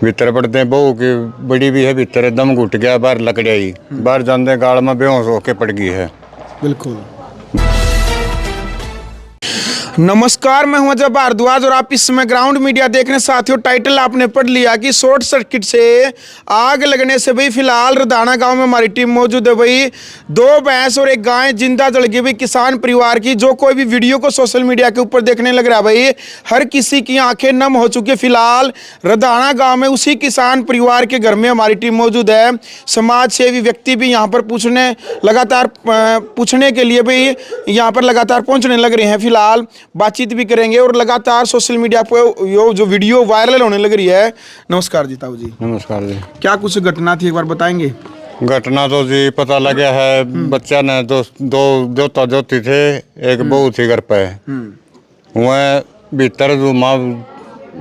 भीतर पड़ते बहू की बड़ी भी है, भीतर दम घुट गया, बाहर लकड़ी आई, बाहर जाते गाड़ में बेहोश होके पड़ गई है। बिल्कुल। नमस्कार, मैं हूं अजय भारद्वाज और आप इस समय ग्राउंड मीडिया देखने साथियों। टाइटल आपने पढ़ लिया कि शॉर्ट सर्किट से आग लगने से भाई फिलहाल रदाना गांव में हमारी टीम मौजूद है। भाई 2 भैंस और 1 गाय जिंदा जल गई भाई किसान परिवार की। जो कोई भी वीडियो को सोशल मीडिया के ऊपर देखने लग रहा है भाई, हर किसी की आंखें नम हो चुकी है। फिलहाल रदाना गाँव में उसी किसान परिवार के घर में हमारी टीम मौजूद है। समाज सेवी व्यक्ति भी यहाँ पर पूछने के लिए भाई यहाँ पर लगातार पहुँचने लग रहे हैं। फिलहाल बातचीत भी करेंगे और लगातार सोशल मीडिया पर जो वीडियो वायरल होने लग रही है। नमस्कार जी ताऊ जी। नमस्कार जी। क्या कुछ घटना थी, एक बार बताएंगे? घटना तो जी पता लगा है, बच्चा ने दो जोता जोती थे, एक बहू थी घर पे। वह भीतर जो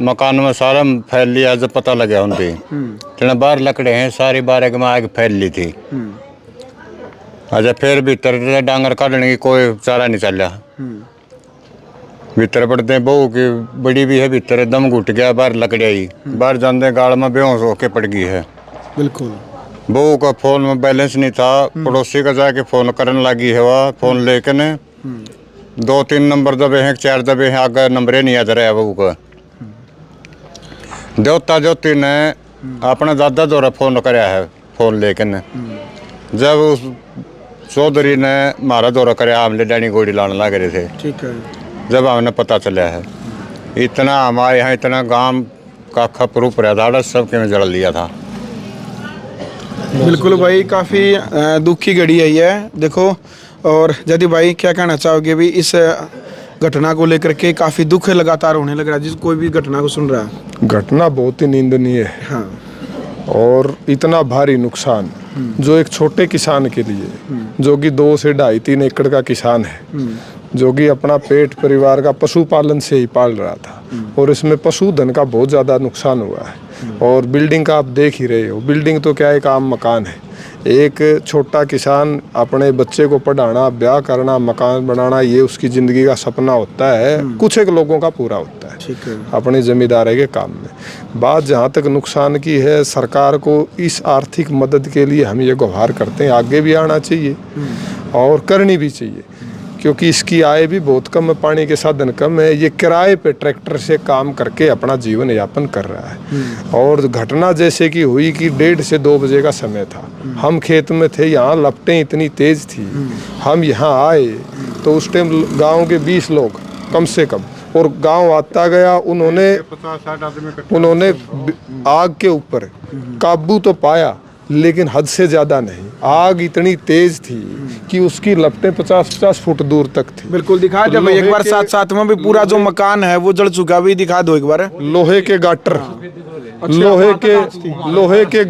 मकान में सारा फैल लिया, जब पता लगा उनकी तेना बाहर लकड़े हैं सारी, बारह में आग फैल ली थी। अच्छा फिर भीतर डांगर काटने की कोई चारा नहीं चला। भीतर पड़ते बहू की बड़ी भी है, भीतर दम घुट गया, बाहर लकड़ी आई, बाहर जाते गाड़ में बेहोश होके पड़ गई है। बिल्कुल। बहू का फोन में बैलेंस नहीं था, पड़ोसी का जाके फोन करने लगी है। वह फोन लेकर ने 2-3 नंबर दबे हैं, 4 दबे हैं, आगे नंबर नहीं याद रहा बहू का। देवता ज्योति ने अपने दादा द्वारा फोन कराया है, फोन लेकर ने। जब उस चौधरी ने मारा दौरा कराया, हमले डैनी गोड़ी लाने लग रहे थे। ठीक है। जब हमें पता चला है, इतना हमारे यहाँ इतना गांव का खपरूप रहा, सब के में जल लिया था। बिल्कुल भाई, काफ़ी दुखी घड़ी है ये, देखो। और यदि भाई क्या कहना चाहोगे भी इस घटना को लेकर के? काफ़ी दुख लगातार होने लग रहा है जिस कोई भी घटना को सुन रहा है। घटना बहुत ही निंदनीय है। हाँ। और इतना भारी नुकसान जो एक छोटे किसान के लिए, जो कि 2 से 2.5-3 एकड़ का किसान है, जो कि अपना पेट परिवार का पशुपालन से ही पाल रहा था, और इसमें पशुधन का बहुत ज़्यादा नुकसान हुआ है। और बिल्डिंग का आप देख ही रहे हो, बिल्डिंग तो क्या एक आम मकान है। एक छोटा किसान अपने बच्चे को पढ़ाना, ब्याह करना, मकान बनाना, ये उसकी ज़िंदगी का सपना होता है, कुछ एक लोगों का पूरा होता है। ठीक है। अपनी ज़िम्मेदारी के काम में बात जहाँ तक नुकसान की है, सरकार को इस आर्थिक मदद के लिए हम ये गुहार करते हैं, आगे भी आना चाहिए और करनी भी चाहिए, क्योंकि इसकी आय भी बहुत कम है, पानी के साधन कम है। ये किराए पे ट्रैक्टर से काम करके अपना जीवन यापन कर रहा है। और घटना जैसे कि हुई कि 1:30 से 2 बजे का समय था, हम खेत में थे, यहाँ लपटें इतनी तेज थी, हम यहाँ आए तो उस टाइम गांव के 20 लोग कम से कम, और गांव आता गया, उन्होंने आग के ऊपर काबू तो पाया, लेकिन हद से ज़्यादा नहीं। आग इतनी तेज थी कि उसकी लपटें 50-50 फुट दूर तक थी। बिल्कुल दिखा दो भाई एक बार, साथ में भी पूरा जो मकान है वो जल चुका, भी दिखा दो एक बार। लोहे के गाटर, लोहे के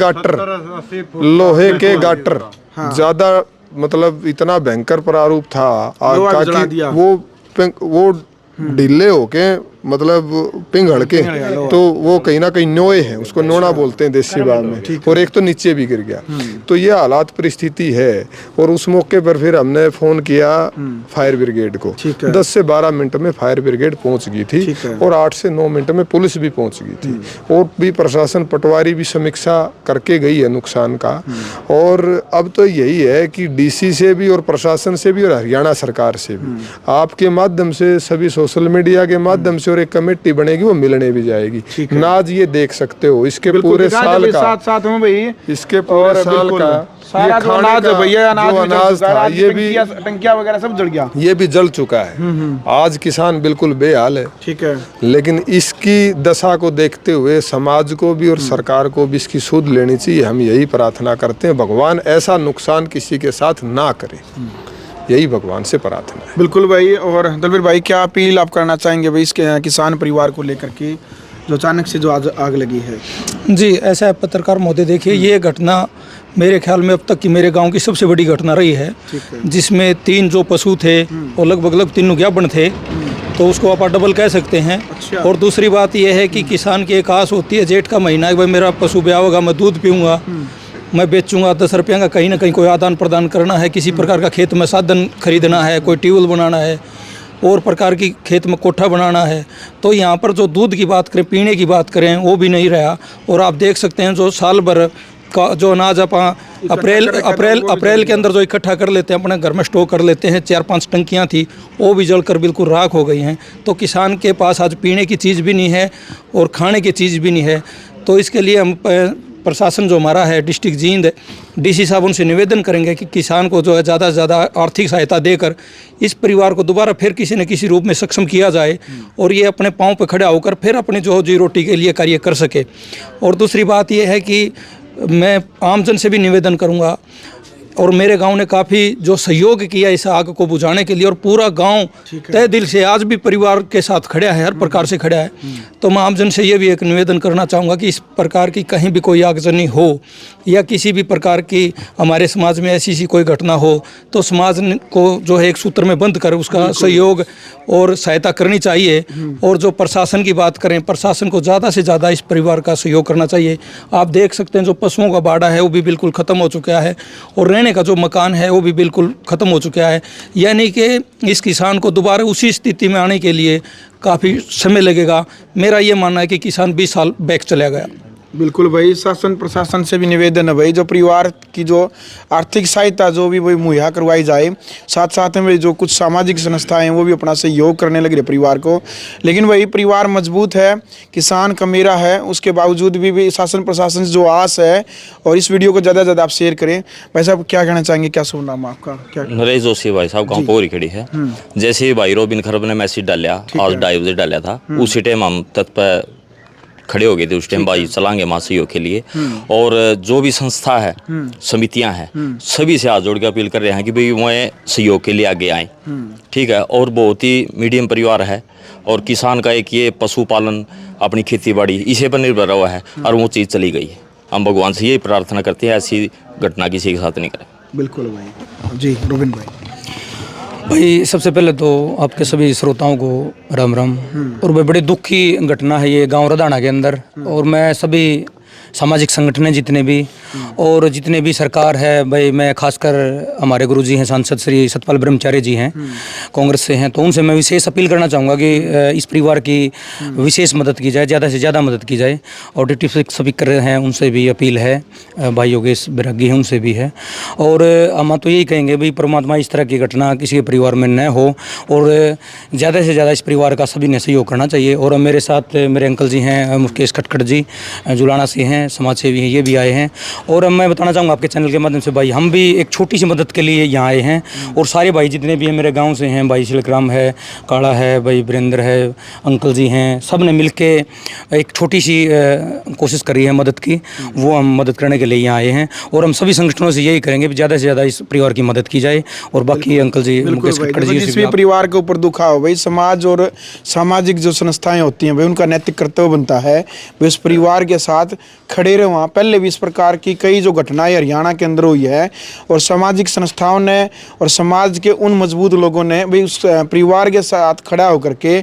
गाटर ज़्यादा, मतलब इतना भयंकर प्रारूप था आग का कि वो ढीले होके, मतलब पिघल के, तो वो कहीं ना कहीं नोए हैं, उसको नोना बोलते हैं देसी भाषा में, और एक तो नीचे भी गिर गया। तो ये हालात परिस्थिति है। और उस मौके पर फिर हमने फोन किया फायर ब्रिगेड को। 10 से 12 मिनट में फायर ब्रिगेड पहुंच गई थी, और 8 से 9 मिनट में पुलिस भी पहुंच गई थी। और भी प्रशासन पटवारी भी समीक्षा करके गई है नुकसान का। और अब तो यही है कि डीसी से भी और प्रशासन से भी और हरियाणा सरकार से भी, आपके माध्यम से, सभी सोशल मीडिया के माध्यम से, और एक कमेटी बनेगी, वो मिलने भी जाएगी। नाज ये देख सकते हो इसके पूरे साल का, साथ में भाई इसके पूरे साल का सारा जो अनाज है भैया, अनाज था, ये भी टंकियां वगैरह सब जल गया, ये भी जल चुका है। आज किसान बिल्कुल बेहाल है। ठीक है। लेकिन इसकी दशा को देखते हुए समाज को भी और सरकार को भी इसकी सूद लेनी चाहिए। हम यही प्रार्थना करते हैं, भगवान ऐसा नुकसान किसी के साथ ना करे, यही भगवान से प्रार्थना है। बिल्कुल भाई। और दलवीर भाई, क्या अपील आप करना चाहेंगे भाई इसके किसान परिवार को लेकर के, जो अचानक से जो आज आग लगी है? जी, ऐसा है पत्रकार महोदय, देखिए ये घटना मेरे ख्याल में अब तक की मेरे गांव की सबसे बड़ी घटना रही है, जिसमें 3 जो पशु थे और लगभग तीनों ज्ञापन थे, तो उसको आप डबल कह सकते हैं। अच्छा। और दूसरी बात यह है कि किसान की एक आस होती है, जेठ का महीना है, भाई मेरा पशु ब्याह होगा, मैं दूध पीऊँगा, मैं बेचूंगा, 10 रुपये का कहीं ना कहीं कोई आदान प्रदान करना है, किसी प्रकार का खेत में साधन खरीदना है, कोई ट्यूबवेल बनाना है, और प्रकार की खेत में कोठा बनाना है। तो यहाँ पर जो दूध की बात करें, पीने की बात करें, वो भी नहीं रहा। और आप देख सकते हैं जो साल भर का जो अनाज आप अप्रैल के अंदर जो इकट्ठा कर लेते हैं, अपने घर में स्टोर कर लेते हैं, 4-5 टंकियाँ थी, वो भी जलकर बिल्कुल राख हो गई हैं। तो किसान के पास आज पीने की चीज़ भी नहीं है और खाने की चीज़ भी नहीं है। तो इसके लिए हम प्रशासन जो हमारा है डिस्ट्रिक्ट जींद, डीसी साहब, उनसे निवेदन करेंगे कि किसान को जो है ज़्यादा से ज़्यादा आर्थिक सहायता देकर इस परिवार को दोबारा फिर किसी न किसी रूप में सक्षम किया जाए और ये अपने पाँव पर खड़ा होकर फिर अपनी जो जी रोटी के लिए कार्य कर सके। और दूसरी बात ये है कि मैं आमजन से भी निवेदन करूंगा, और मेरे गांव ने काफ़ी जो सहयोग किया इस आग को बुझाने के लिए, और पूरा गांव तहे दिल से आज भी परिवार के साथ खड़ा है, हर प्रकार से खड़ा है। तो मैं आमजन से ये भी एक निवेदन करना चाहूँगा कि इस प्रकार की कहीं भी कोई आगजनी हो या किसी भी प्रकार की हमारे समाज में ऐसी कोई घटना हो तो समाज को जो है एक सूत्र में बंद कर उसका सहयोग और सहायता करनी चाहिए। और जो प्रशासन की बात करें, प्रशासन को ज़्यादा से ज़्यादा इस परिवार का सहयोग करना चाहिए। आप देख सकते हैं जो पशुओं का बाड़ा है वो भी बिल्कुल ख़त्म हो चुका है और रहने का जो मकान है वो भी बिल्कुल ख़त्म हो चुका है। यानी कि इस किसान को दोबारा उसी स्थिति में आने के लिए काफ़ी समय लगेगा। मेरा ये मानना है कि किसान 20 साल बैक चला गया। बिल्कुल भाई, शासन प्रशासन से भी निवेदन है भाई, जो परिवार की जो आर्थिक सहायता जो भी वही मुहैया करवाई जाए। साथ साथ में जो कुछ सामाजिक संस्थाएं हैं वो भी अपना सहयोग करने लग रही है परिवार को। लेकिन वही परिवार मजबूत है, किसान का मेरा है, उसके बावजूद भी शासन प्रशासन से जो आस है। और इस वीडियो को ज़्यादा से ज़्यादा आप शेयर करें। भाई साहब क्या कहना चाहेंगे, क्या शुभ नाम आपका? क्या नरेश जोशी भाई साहब, गाँव पोरी खड़ी है। जैसे ही भाई रोबिन खरब ने मैसेज डाला, आज 2:30 बजे डाला था, उसी टाइम हम तत्पर खड़े हो गए थे। उस टाइम भाई चलाएंगे मां सहयोग के लिए। और जो भी संस्था है, समितियां हैं, सभी से हाथ जोड़ के अपील कर रहे हैं कि भाई वह सहयोग के लिए आगे आए। ठीक है। और बहुत ही मीडियम परिवार है और किसान का एक ये पशुपालन, अपनी खेती बाड़ी इसे पर निर्भर हुआ है और वो चीज़ चली गई है। हम भगवान से यही प्रार्थना करते हैं ऐसी घटना किसी के साथ नहीं करें। बिल्कुल भाई। जी रोबिन भाई, सबसे पहले तो आपके सभी श्रोताओं को राम राम। और भाई बड़ी दुख की घटना है ये गांव रदाना के अंदर। और मैं सभी सामाजिक संगठन जितने भी और जितने भी सरकार है भाई, मैं खासकर हमारे गुरुजी हैं सांसद श्री सतपाल ब्रह्मचारी जी हैं, कांग्रेस से हैं, तो उनसे मैं विशेष अपील करना चाहूँगा कि इस परिवार की विशेष मदद की जाए, ज़्यादा से ज़्यादा मदद की जाए। और डिप्टी स्पीकर हैं उनसे भी अपील है, भाई योगेश बैरागी हैं उनसे भी है। और हम तो यही कहेंगे भाई परमात्मा इस तरह की घटना किसी के परिवार में न हो और ज़्यादा से ज़्यादा इस परिवार का सभी ने सहयोग करना चाहिए। और मेरे साथ मेरे अंकल जी हैं मुकेश खटखट जी, जुलाना से हैं, समाज सेवी हैं, ये भी आए हैं। और मैं बताना चाहूँगा आपके चैनल के माध्यम से भाई, हम भी एक छोटी सी मदद के लिए यहाँ आए हैं। और सारे भाई जितने भी हैं मेरे गांव से हैं, भाई शिलकराम है, काड़ा है, भाई वीरेंद्र है, अंकल जी हैं, सब ने मिल के एक छोटी सी कोशिश करी है मदद की, वो हम मदद करने के लिए यहाँ आए हैं। और हम सभी संगठनों से यही करेंगे ज़्यादा से ज़्यादा इस परिवार की मदद की जाए। और बाकी अंकल जी मुकेश खटखट जी, जिस भी परिवार के ऊपर दुखा हो भाई, समाज और सामाजिक जो संस्थाएं होती हैं भाई, उनका नैतिक कर्तव्य बनता है भाई उस परिवार के साथ खड़े रहे। वहाँ पहले भी इस प्रकार की कई जो घटनाएं हरियाणा के अंदर हुई है और सामाजिक संस्थाओं ने और समाज के उन मजबूत लोगों ने भाई उस परिवार के साथ खड़ा होकर के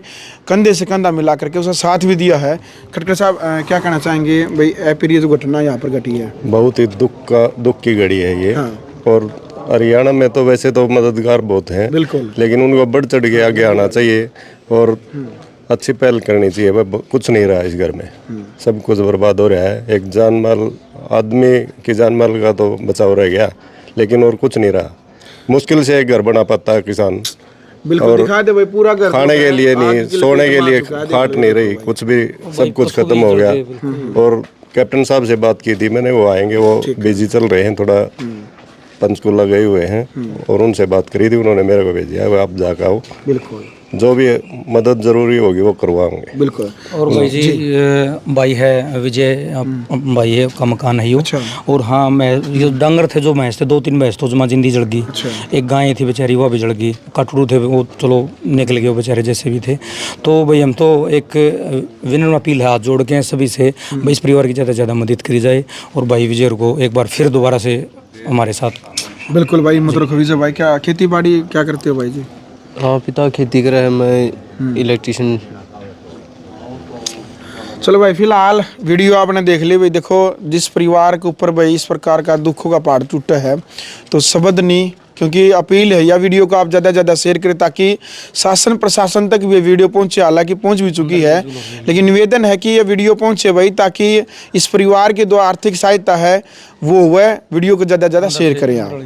कंधे से कंधा मिला करके उसका साथ भी दिया है। खटखट साहब क्या कहना चाहेंगे भाई, ये जो घटना यहाँ पर घटी है? बहुत ही दुख की घड़ी है ये। हाँ। और हरियाणा में तो वैसे तो मददगार बहुत हैं, बिल्कुल, लेकिन उनको बढ़ चढ़ के आगे आना चाहिए और अच्छी पहल करनी चाहिए। वह कुछ नहीं रहा इस घर में, सब कुछ बर्बाद हो रहा है। एक जान माल, आदमी की जान माल का तो बचाव रह गया, लेकिन और कुछ नहीं रहा। मुश्किल से एक घर बना पाता है किसान। बिल्कुल दिखा दे भाई, पूरा घर खाने के लिए नहीं, सोने के लिए खाट नहीं रही, कुछ भी, सब कुछ खत्म हो गया। और कैप्टन साहब से बात की थी मैंने, वो आएंगे, वो बिजी चल रहे हैं, थोड़ा पंचकुला गए हुए हैं। और उनसे बात करी थी, उन्होंने मेरे को भेजा, आप जाकर आओ, बिल्कुल जो भी मदद जरूरी होगी वो करवाएंगे। बिल्कुल। और भाई जी भाई है विजय भाई है का मकान है यो। अच्छा। और हाँ, मैं ये डांगर थे जो भैंस थे, 2-3 भैंस तो जमा जिंदी जल गई। अच्छा। एक गाय थी बेचारी, वो भी जल गई। कटरू थे वो, चलो निकल गए वो बेचारे जैसे भी थे। तो भाई हम तो एक विनम्र अपील है हाथ जोड़ के सभी से, भाई इस परिवार की ज़्यादा से ज़्यादा मदद करी जाए। और भाई विजय को एक बार फिर दोबारा से हमारे साथ। बिल्कुल भाई, मतलब विजय भाई क्या खेती बाड़ी क्या करते हो भाई जी? हाँ, पिता खेती करे है, मैं इलेक्ट्रिशियन। चलो भाई, फिलहाल वीडियो आपने देख ली भाई। देखो जिस परिवार के ऊपर भाई इस प्रकार का दुखों का पहाड़ टूटा है, तो शब्द नहीं क्योंकि अपील है या वीडियो को आप ज़्यादा से ज़्यादा शेयर करें ताकि शासन प्रशासन तक ये वीडियो पहुंचे। हालांकि पहुंच भी चुकी है, लेकिन निवेदन है कि ये वीडियो पहुंचे भाई, ताकि इस परिवार की जो आर्थिक सहायता है वो वीडियो को ज़्यादा से ज़्यादा शेयर करें आप।